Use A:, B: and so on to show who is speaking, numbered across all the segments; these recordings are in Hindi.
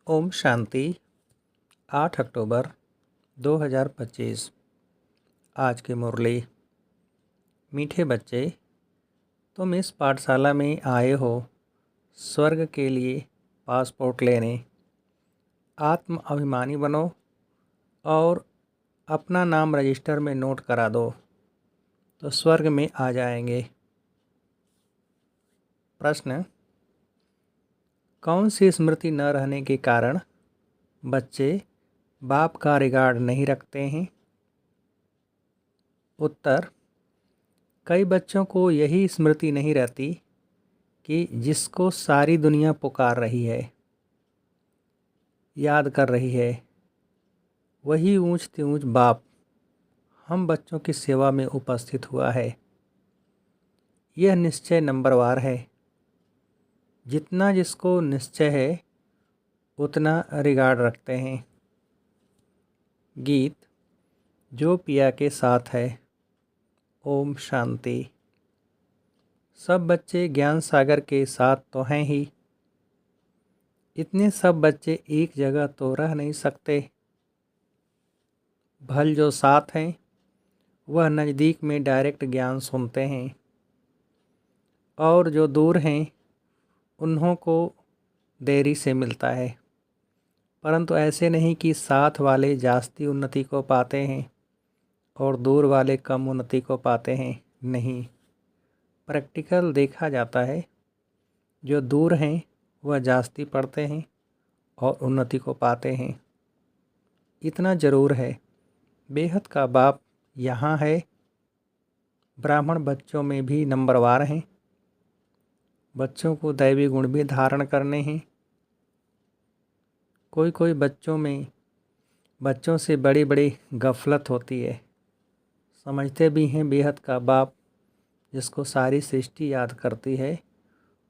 A: ओम शांति। 8 अक्टूबर 2025। आज की मुरली। मीठे बच्चे, तुम इस पाठशाला में आए हो स्वर्ग के लिए पासपोर्ट लेने। आत्म अभिमानी बनो और अपना नाम रजिस्टर में नोट करा दो तो स्वर्ग में आ जाएंगे। प्रश्न: कौन सी स्मृति न रहने के कारण बच्चे बाप का रिगार्ड नहीं रखते हैं? उत्तर: कई बच्चों को यही स्मृति नहीं रहती कि जिसको सारी दुनिया पुकार रही है, याद कर रही है, वही ऊंच तिऊंच बाप हम बच्चों की सेवा में उपस्थित हुआ है। यह निश्चय नंबरवार है। जितना जिसको निश्चय है उतना रिगार्ड रखते हैं। गीत जो पिया के साथ है। ओम शांति। सब बच्चे ज्ञान सागर के साथ तो हैं ही। इतने सब बच्चे एक जगह तो रह नहीं सकते। भल जो साथ हैं वह नज़दीक में डायरेक्ट ज्ञान सुनते हैं, और जो दूर हैं उन्हों को देरी से मिलता है। परंतु ऐसे नहीं कि साथ वाले जास्ती उन्नति को पाते हैं और दूर वाले कम उन्नति को पाते हैं। नहीं, प्रैक्टिकल देखा जाता है। जो दूर हैं वह जास्ती पढ़ते हैं और उन्नति को पाते हैं। इतना ज़रूर है, बेहद का बाप यहाँ है। ब्राह्मण बच्चों में भी नंबरवार हैं। बच्चों को दैवी गुण भी धारण करने हैं। कोई कोई बच्चों से बड़ी बड़ी गफलत होती है। समझते भी हैं बेहद का बाप जिसको सारी सृष्टि याद करती है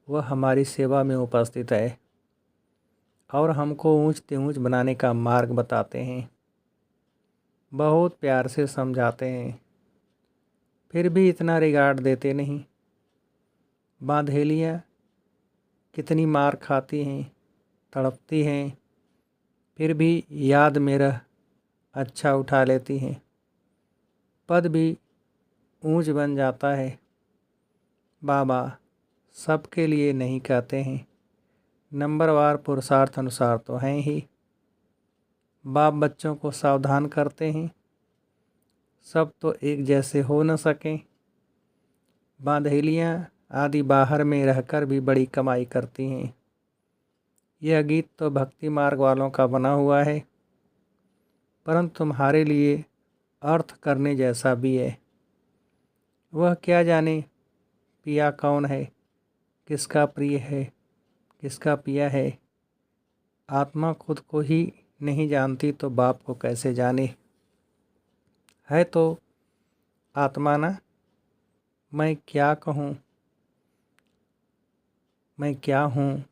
A: वह हमारी सेवा में उपस्थित है और हमको ऊंच तिऊंच बनाने का मार्ग बताते हैं। बहुत प्यार से समझाते हैं, फिर भी इतना रिगार्ड देते नहीं। बांधेलियाँ कितनी मार खाती हैं, तड़पती हैं, फिर भी याद मेरा अच्छा उठा लेती हैं। पद भी ऊंच बन जाता है। बाबा सबके लिए नहीं कहते हैं, नंबरवार पुरुषार्थ अनुसार तो हैं ही। बाप बच्चों को सावधान करते हैं, सब तो एक जैसे हो न सकें। बांधेलियाँ आदि बाहर में रहकर भी बड़ी कमाई करती हैं। यह गीत तो भक्ति मार्ग वालों का बना हुआ है, परंतु तुम्हारे लिए अर्थ करने जैसा भी है। वह क्या जाने पिया कौन है, किसका प्रिय है, किसका पिया है। आत्मा खुद को ही नहीं जानती तो बाप को कैसे जाने। है तो आत्मा ना। मैं क्या कहूँ, मैं क्या हूँ,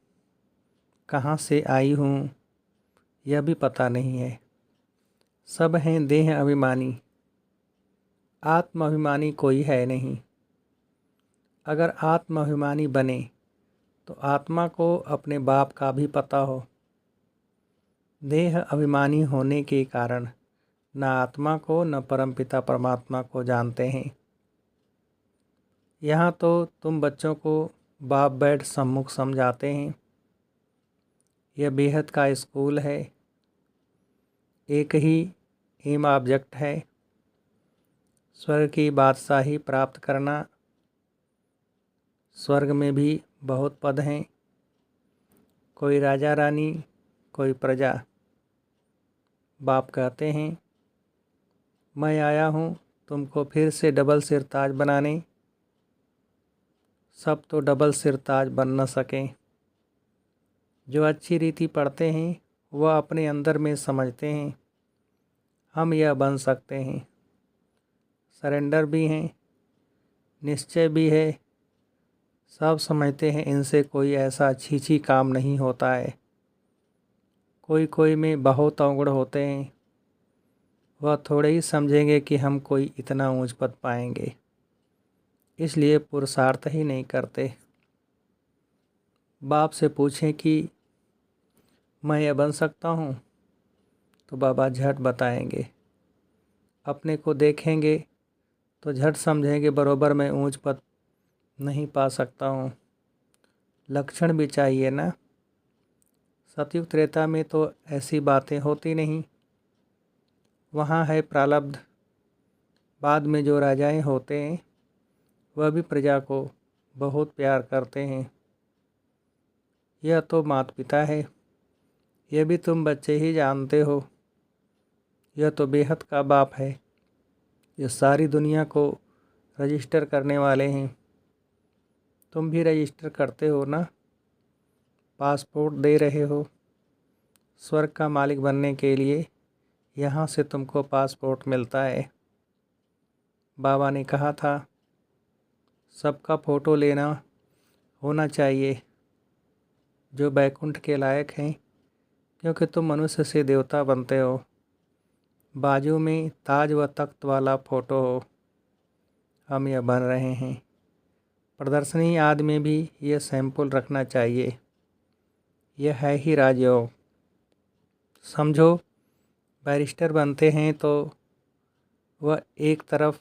A: कहाँ से आई हूँ, यह भी पता नहीं है। सब हैं देह अभिमानी, आत्म अभिमानी कोई है नहीं। अगर आत्म अभिमानी बने तो आत्मा को अपने बाप का भी पता हो। देह अभिमानी होने के कारण न आत्मा को न परमपिता परमात्मा को जानते हैं। यहाँ तो तुम बच्चों को बाप बैठ सम्मुख समझाते हैं। यह बेहद का स्कूल है। एक ही एम ऑब्जेक्ट है, स्वर्ग की बादशाही प्राप्त करना। स्वर्ग में भी बहुत पद हैं, कोई राजा रानी, कोई प्रजा। बाप कहते हैं, मैं आया हूँ तुमको फिर से डबल सिरताज बनाने। सब तो डबल सिरताज बन न सकें। जो अच्छी रीति पढ़ते हैं वह अपने अंदर में समझते हैं हम यह बन सकते हैं। सरेंडर भी हैं, निश्चय भी है। सब समझते हैं इनसे कोई ऐसा छीछी काम नहीं होता है। कोई कोई में बहुत अवगुण होते हैं, वह थोड़े ही समझेंगे कि हम कोई इतना ऊंच पद पाएंगे, इसलिए पुरुषार्थ ही नहीं करते। बाप से पूछें कि मैं यह बन सकता हूँ? तो बाबा झट बताएंगे। अपने को देखेंगे तो झट समझेंगे बरोबर मैं ऊंच पद नहीं पा सकता हूँ। लक्षण भी चाहिए ना। सतयुग त्रेता में तो ऐसी बातें होती नहीं। वहाँ है प्रारब्ध। बाद में जो राजाएं होते हैं वह भी प्रजा को बहुत प्यार करते हैं। यह तो माता पिता है, यह भी तुम बच्चे ही जानते हो। यह तो बेहद का बाप है। ये सारी दुनिया को रजिस्टर करने वाले हैं। तुम भी रजिस्टर करते हो ना। पासपोर्ट दे रहे हो। स्वर्ग का मालिक बनने के लिए यहाँ से तुमको पासपोर्ट मिलता है। बाबा ने कहा था सबका फ़ोटो लेना होना चाहिए जो बैकुंठ के लायक हैं, क्योंकि तुम मनुष्य से देवता बनते हो। बाजू में ताज व तख्त वाला फ़ोटो हो। हम यह बन रहे हैं। प्रदर्शनी आदि में भी यह सैंपल रखना चाहिए। यह है ही राजयोग। समझो, बैरिस्टर बनते हैं तो वह एक तरफ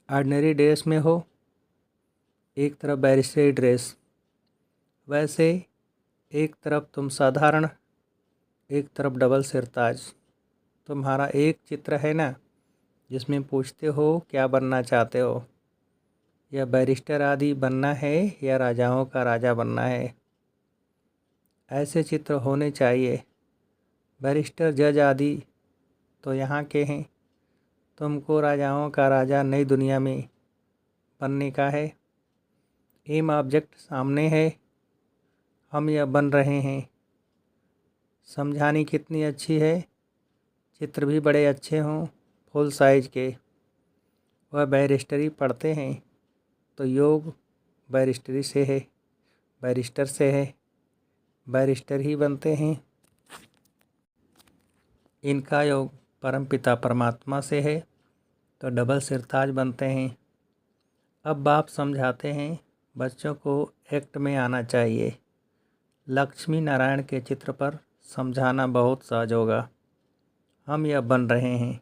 A: ऑर्डिनरी ड्रेस में हो, एक तरफ बैरिस्टरी ड्रेस। वैसे एक तरफ तुम साधारण, एक तरफ डबल सिरताज। तुम्हारा एक चित्र है ना जिसमें पूछते हो क्या बनना चाहते हो, या बैरिस्टर आदि बनना है या राजाओं का राजा बनना है। ऐसे चित्र होने चाहिए। बैरिस्टर जज आदि तो यहाँ के हैं। तुमको राजाओं का राजा नई दुनिया में बनने का है। एम ऑब्जेक्ट सामने है। हम यह बन रहे हैं। समझानी कितनी अच्छी है। चित्र भी बड़े अच्छे हों, फुल साइज के। वह बैरिस्टरी पढ़ते हैं तो योग बैरिस्टरी से है, बैरिस्टर से है, बैरिस्टर ही बनते हैं। इनका योग परमपिता परमात्मा से है तो डबल सिरताज बनते हैं। अब बाप समझाते हैं बच्चों को एक्ट में आना चाहिए। लक्ष्मी नारायण के चित्र पर समझाना बहुत सहज होगा। हम यह बन रहे हैं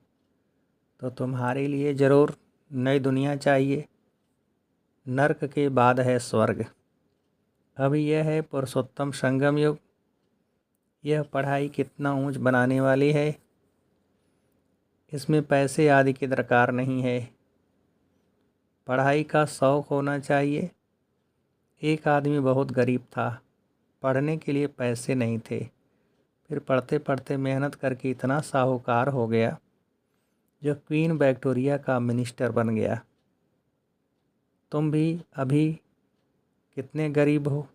A: तो तुम्हारे लिए ज़रूर नई दुनिया चाहिए। नर्क के बाद है स्वर्ग। अभी यह है पुरुषोत्तम संगम युग। यह पढ़ाई कितना ऊंच बनाने वाली है। इसमें पैसे आदि की दरकार नहीं है। पढ़ाई का शौक़ होना चाहिए। एक आदमी बहुत गरीब था, पढ़ने के लिए पैसे नहीं थे। फिर पढ़ते पढ़ते मेहनत करके इतना साहूकार हो गया जो क्वीन विक्टोरिया का मिनिस्टर बन गया। तुम भी अभी कितने गरीब हो,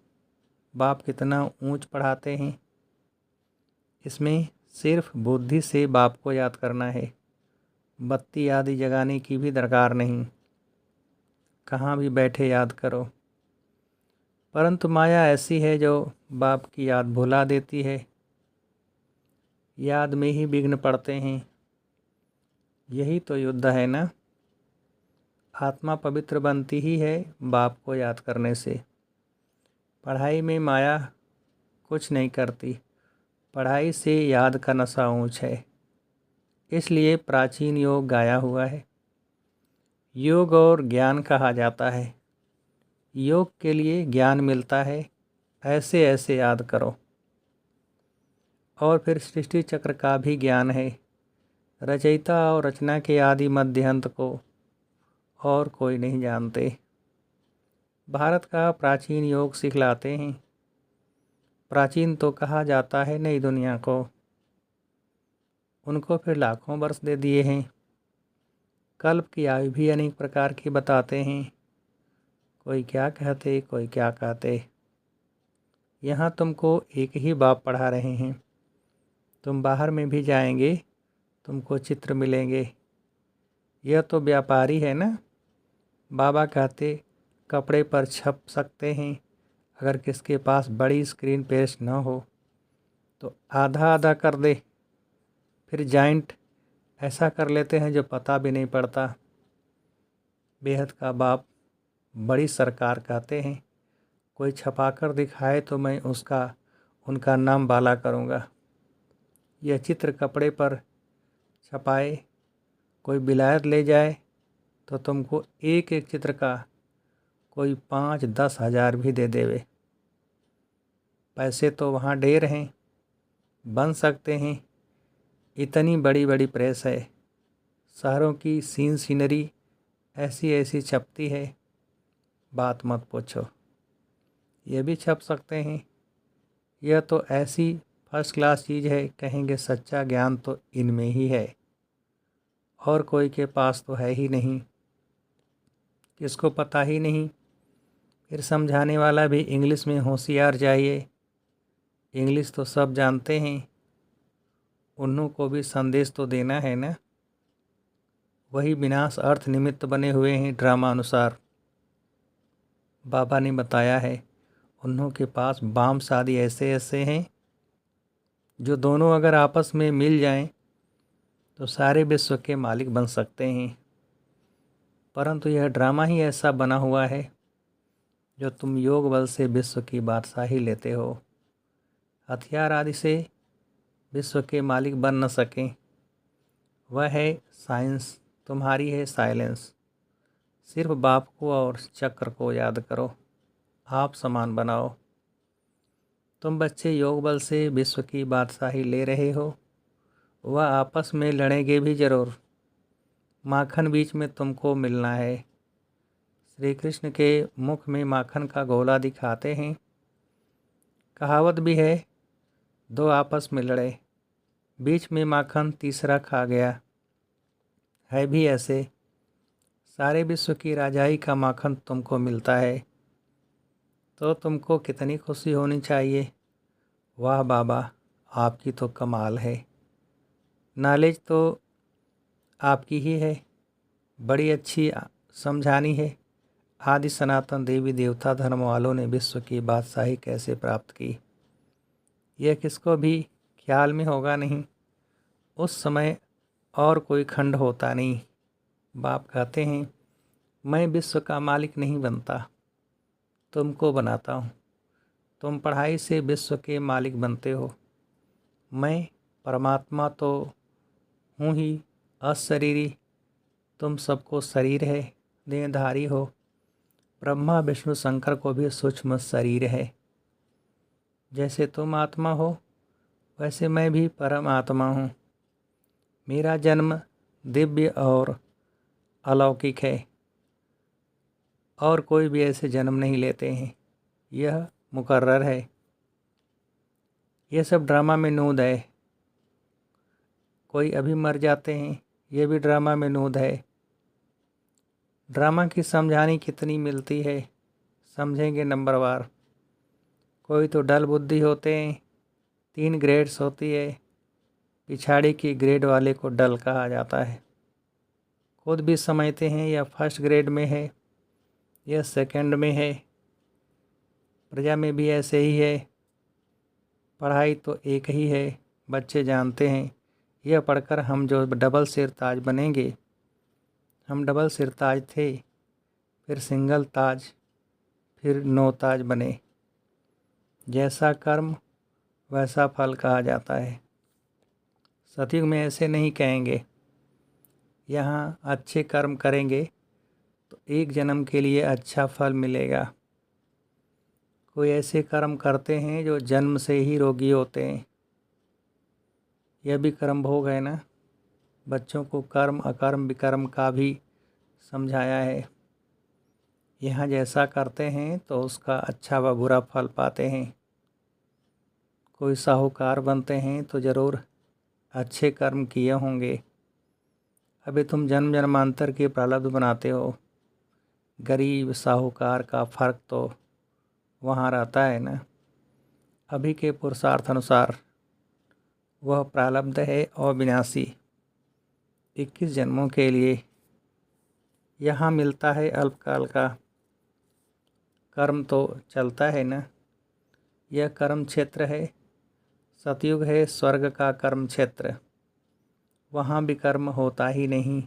A: बाप कितना ऊंच पढ़ाते हैं। इसमें सिर्फ बुद्धि से बाप को याद करना है। बत्ती आदि जगाने की भी दरकार नहीं। कहाँ भी बैठे याद करो। परंतु माया ऐसी है जो बाप की याद भुला देती है। याद में ही विघ्न पड़ते हैं। यही तो युद्ध है ना। आत्मा पवित्र बनती ही है बाप को याद करने से। पढ़ाई में माया कुछ नहीं करती। पढ़ाई से याद का नशा ऊंच है। इसलिए प्राचीन योग गाया हुआ है। योग और ज्ञान कहा जाता है। योग के लिए ज्ञान मिलता है। ऐसे ऐसे याद करो। और फिर सृष्टि चक्र का भी ज्ञान है। रचयिता और रचना के आदि मध्य अंत को और कोई नहीं जानते। भारत का प्राचीन योग सिखलाते हैं। प्राचीन तो कहा जाता है नई दुनिया को। उनको फिर लाखों वर्ष दे दिए हैं। कल्प की आयु भी अनेक प्रकार की बताते हैं। कोई क्या कहते, कोई क्या कहते। यहाँ तुमको एक ही बाप पढ़ा रहे हैं। तुम बाहर में भी जाएंगे, तुमको चित्र मिलेंगे। यह तो व्यापारी है ना। बाबा कहते कपड़े पर छप सकते हैं। अगर किसके पास बड़ी स्क्रीन पेस्ट न हो तो आधा आधा कर दे। फिर जाइंट ऐसा कर लेते हैं जो पता भी नहीं पड़ता। बेहद का बाप बड़ी सरकार कहते हैं। कोई छपा कर दिखाए तो मैं उसका उनका नाम बाला करूँगा। यह चित्र कपड़े पर छपाए कोई विलायत ले जाए तो तुमको एक एक चित्र का कोई 5-10 हज़ार भी दे देवे। पैसे तो वहाँ ढेर हैं, बन सकते हैं। इतनी बड़ी बड़ी प्रेस है, शहरों की सीनरी ऐसी ऐसी छपती है, बात मत पूछो। ये भी छप सकते हैं। यह तो ऐसी फर्स्ट क्लास चीज़ है, कहेंगे सच्चा ज्ञान तो इनमें ही है, और कोई के पास तो है ही नहीं, किसको पता ही नहीं। फिर समझाने वाला भी इंग्लिश में होशियार चाहिए। इंग्लिश तो सब जानते हैं, उन्हों को भी संदेश तो देना है ना। वही विनाश अर्थ निमित्त बने हुए हैं ड्रामा अनुसार। बाबा ने बताया है उन्हों के पास बाम शादी ऐसे ऐसे हैं जो दोनों अगर आपस में मिल जाएं तो सारे विश्व के मालिक बन सकते हैं। परंतु यह ड्रामा ही ऐसा बना हुआ है जो तुम योग बल से विश्व की बादशाही लेते हो। हथियार आदि से विश्व के मालिक बन न सकें। वह है साइंस, तुम्हारी है साइलेंस। सिर्फ बाप को और चक्र को याद करो, आप समान बनाओ। तुम बच्चे योग बल से विश्व की बादशाही ले रहे हो, वह आपस में लड़ेंगे भी ज़रूर। माखन बीच में तुमको मिलना है। श्री कृष्ण के मुख में माखन का गोला दिखाते हैं। कहावत भी है, दो आपस में लड़े, बीच में माखन तीसरा खा गया। है भी ऐसे, सारे विश्व की राजाई का माखन तुमको मिलता है तो तुमको कितनी खुशी होनी चाहिए। वाह बाबा, आपकी तो कमाल है। नॉलेज तो आपकी ही है, बड़ी अच्छी समझानी है। आदि सनातन देवी देवता धर्म वालों ने विश्व की बादशाही कैसे प्राप्त की, यह किसको भी ख्याल में होगा नहीं। उस समय और कोई खंड होता नहीं। बाप कहते हैं, मैं विश्व का मालिक नहीं बनता, तुमको बनाता हूँ। तुम पढ़ाई से विश्व के मालिक बनते हो। मैं परमात्मा तो हूँ ही अशरीरी, तुम सबको शरीर है, देहधारी हो। ब्रह्मा विष्णु शंकर को भी सूक्ष्म शरीर है। जैसे तुम आत्मा हो वैसे मैं भी परम आत्मा हूँ। मेरा जन्म दिव्य और अलौकिक है, और कोई भी ऐसे जन्म नहीं लेते हैं, यह मुकर्रर है। यह सब ड्रामा में नूद है। कोई अभी मर जाते हैं, यह भी ड्रामा में नूद है। ड्रामा की समझानी कितनी मिलती है, समझेंगे नंबरवार। कोई तो डल बुद्धि होते हैं, 3 ग्रेड्स होती है, पिछाड़ी की ग्रेड वाले को डल कहा जाता है। खुद भी समझते हैं यह फर्स्ट ग्रेड में है, यह सेकंड में है। प्रजा में भी ऐसे ही है। पढ़ाई तो एक ही है, बच्चे जानते हैं। यह पढ़कर हम जो डबल सिर ताज बनेंगे, हम डबल सिर ताज थे, फिर सिंगल ताज, फिर 9 ताज बने। जैसा कर्म वैसा फल कहा जाता है। सतयुग में ऐसे नहीं कहेंगे। यहाँ अच्छे कर्म करेंगे तो एक जन्म के लिए अच्छा फल मिलेगा। कोई ऐसे कर्म करते हैं जो जन्म से ही रोगी होते हैं, यह भी कर्म भोग है ना। बच्चों को कर्म अकर्म विकर्म का भी समझाया है। यहाँ जैसा करते हैं तो उसका अच्छा व बुरा फल पाते हैं। कोई साहूकार बनते हैं तो ज़रूर अच्छे कर्म किए होंगे। अभी तुम जन्म जन्मांतर के प्रारब्ध बनाते हो। गरीब साहूकार का फ़र्क तो वहाँ रहता है ना। अभी के पुरुषार्थ अनुसार वह प्रारब्ध है अविनाशी, 21 जन्मों के लिए। यहाँ मिलता है अल्पकाल का, कर्म तो चलता है ना। यह कर्म क्षेत्र है। सतयुग है स्वर्ग का कर्म क्षेत्र, वहाँ भी कर्म होता ही नहीं।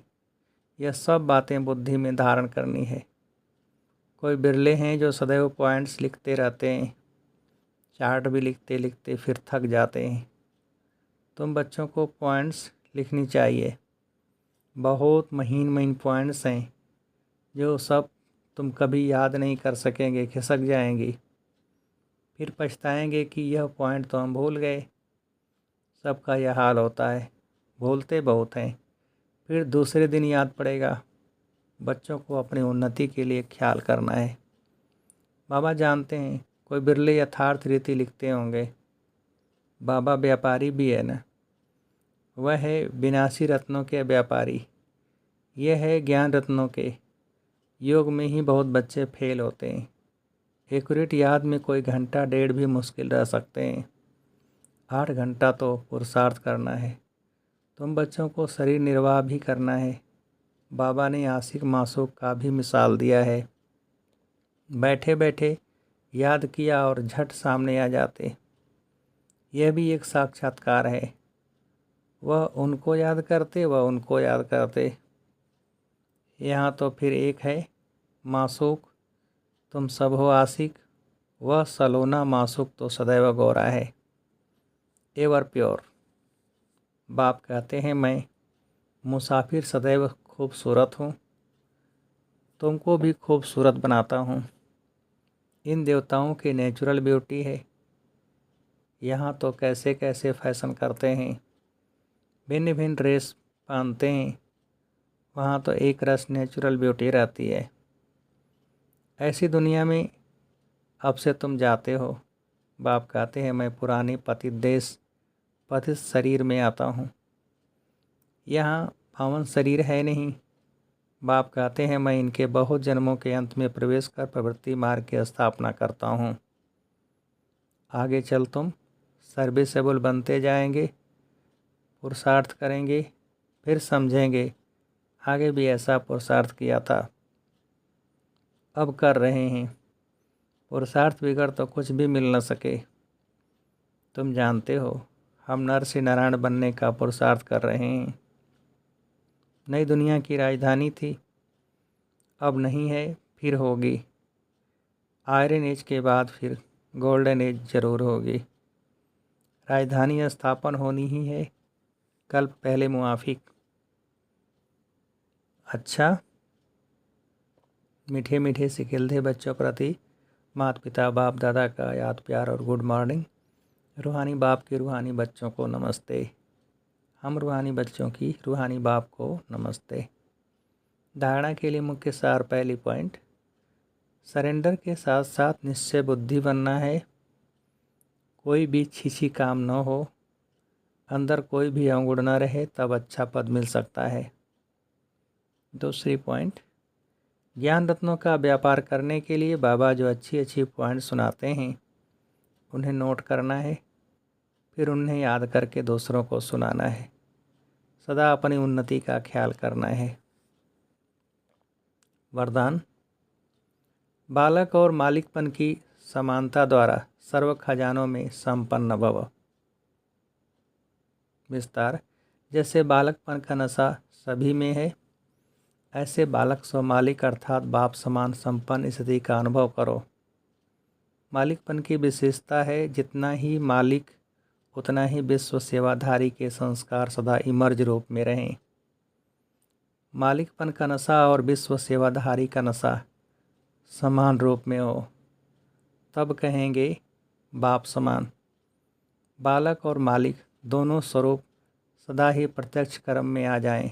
A: यह सब बातें बुद्धि में धारण करनी है। कोई बिरले हैं जो सदैव पॉइंट्स लिखते रहते हैं, चार्ट भी लिखते लिखते फिर थक जाते हैं। तुम बच्चों को पॉइंट्स लिखनी चाहिए। बहुत महीन महीन पॉइंट्स हैं जो सब तुम कभी याद नहीं कर सकेंगे, खिसक जाएंगी। फिर पछताएंगे कि यह पॉइंट तो हम भूल गए। सबका यह हाल होता है, भूलते बहुत हैं। फिर दूसरे दिन याद पड़ेगा। बच्चों को अपनी उन्नति के लिए ख्याल करना है। बाबा जानते हैं कोई बिरले यथार्थ रीति लिखते होंगे। बाबा व्यापारी भी है ना। वह है विनाशी रत्नों के व्यापारी, यह है ज्ञान रत्नों के। योग में ही बहुत बच्चे फेल होते हैं। एक्यूरेट याद में कोई घंटा डेढ़ भी मुश्किल रह सकते हैं। 8 घंटा तो पुरुषार्थ करना है। तुम बच्चों को शरीर निर्वाह भी करना है। बाबा ने आशिक मासूक का भी मिसाल दिया है। बैठे बैठे याद किया और झट सामने आ जाते। यह भी एक साक्षात्कार है। वह उनको याद करते, वह उनको याद करते। यहाँ तो फिर एक है मासूक, तुम सब हो आशिक। वह सलोना मासूक तो सदैव गोरा है, एवर प्योर। बाप कहते हैं मैं मुसाफिर सदैव खूबसूरत हूँ, तुमको भी खूबसूरत बनाता हूँ। इन देवताओं की नेचुरल ब्यूटी है। यहाँ तो कैसे कैसे फैशन करते हैं, भिन्न भिन्न ड्रेस पहनते हैं। वहाँ तो एक रस नेचुरल ब्यूटी रहती है। ऐसी दुनिया में अब से तुम जाते हो। बाप कहते हैं मैं पुरानी पतित देश पतित शरीर में आता हूँ। यहाँ पावन शरीर है नहीं। बाप कहते हैं मैं इनके बहुत जन्मों के अंत में प्रवेश कर प्रवृत्ति मार्ग की स्थापना करता हूँ। आगे चल तुम सर्विसेबल बनते जाएंगे, पुरुषार्थ करेंगे, फिर समझेंगे आगे भी ऐसा पुरुषार्थ किया था, अब कर रहे हैं। पुरुषार्थ बिगड़ तो कुछ भी मिल न सके। तुम जानते हो हम नर से नारायण बनने का पुरुषार्थ कर रहे हैं। नई दुनिया की राजधानी थी, अब नहीं है, फिर होगी। आयरन एज के बाद फिर गोल्डन एज जरूर होगी। राजधानी स्थापन होनी ही है, कल पहले मुआफिक। अच्छा, मीठे मीठे सिखिल थे बच्चों प्रति माता पिता बाप दादा का याद प्यार और गुड मॉर्निंग। रूहानी बाप के रूहानी बच्चों को नमस्ते। हम रूहानी बच्चों की रूहानी बाप को नमस्ते। धारणा के लिए मुख्य सार पहली पॉइंट, सरेंडर के साथ साथ निश्चय बुद्धि बनना है। कोई भी छीछी काम न हो, अंदर कोई भी अवगुण न रहे, तब अच्छा पद मिल सकता है। दूसरी पॉइंट, ज्ञान रत्नों का व्यापार करने के लिए बाबा जो अच्छी अच्छी पॉइंट सुनाते हैं उन्हें नोट करना है, फिर उन्हें याद करके दूसरों को सुनाना है। सदा अपनी उन्नति का ख्याल करना है। वरदान, बालक और मालिकपन की समानता द्वारा सर्व खजानों में संपन्न भव। विस्तार, जैसे बालकपन का नशा सभी में है, ऐसे बालक स्व मालिक अर्थात बाप समान संपन्न स्थिति का अनुभव करो। मालिकपन की विशेषता है जितना ही मालिक उतना ही विश्व सेवाधारी के संस्कार सदा इमर्ज रूप में रहें। मालिकपन का नशा और विश्व सेवाधारी का नशा समान रूप में हो, तब कहेंगे बाप समान। बालक और मालिक दोनों स्वरूप सदा ही प्रत्यक्ष कर्म में आ जाएं,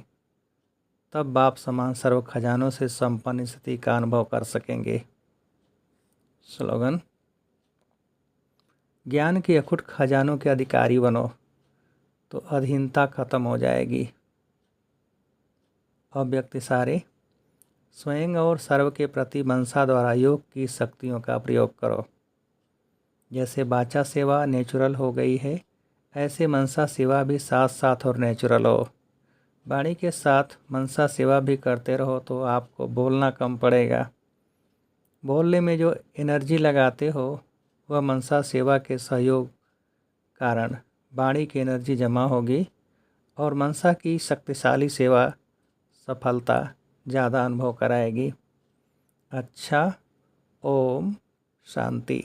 A: तब बाप समान सर्व खजानों से संपन्न स्थिति का अनुभव कर सकेंगे। स्लोगन, ज्ञान के अखुट खजानों के अधिकारी बनो तो अधीनता खत्म हो जाएगी। अव्यक्त इशारे, स्वयं और सर्व के प्रति मनसा द्वारा योग की शक्तियों का प्रयोग करो। जैसे बाचा सेवा नेचुरल हो गई है, ऐसे मनसा सेवा भी साथ साथ और नेचुरल हो। वाणी के साथ मनसा सेवा भी करते रहो तो आपको बोलना कम पड़ेगा। बोलने में जो एनर्जी लगाते हो वह मनसा सेवा के सहयोग कारण वाणी की एनर्जी जमा होगी और मनसा की शक्तिशाली सेवा सफलता ज़्यादा अनुभव कराएगी। अच्छा, ओम शांति।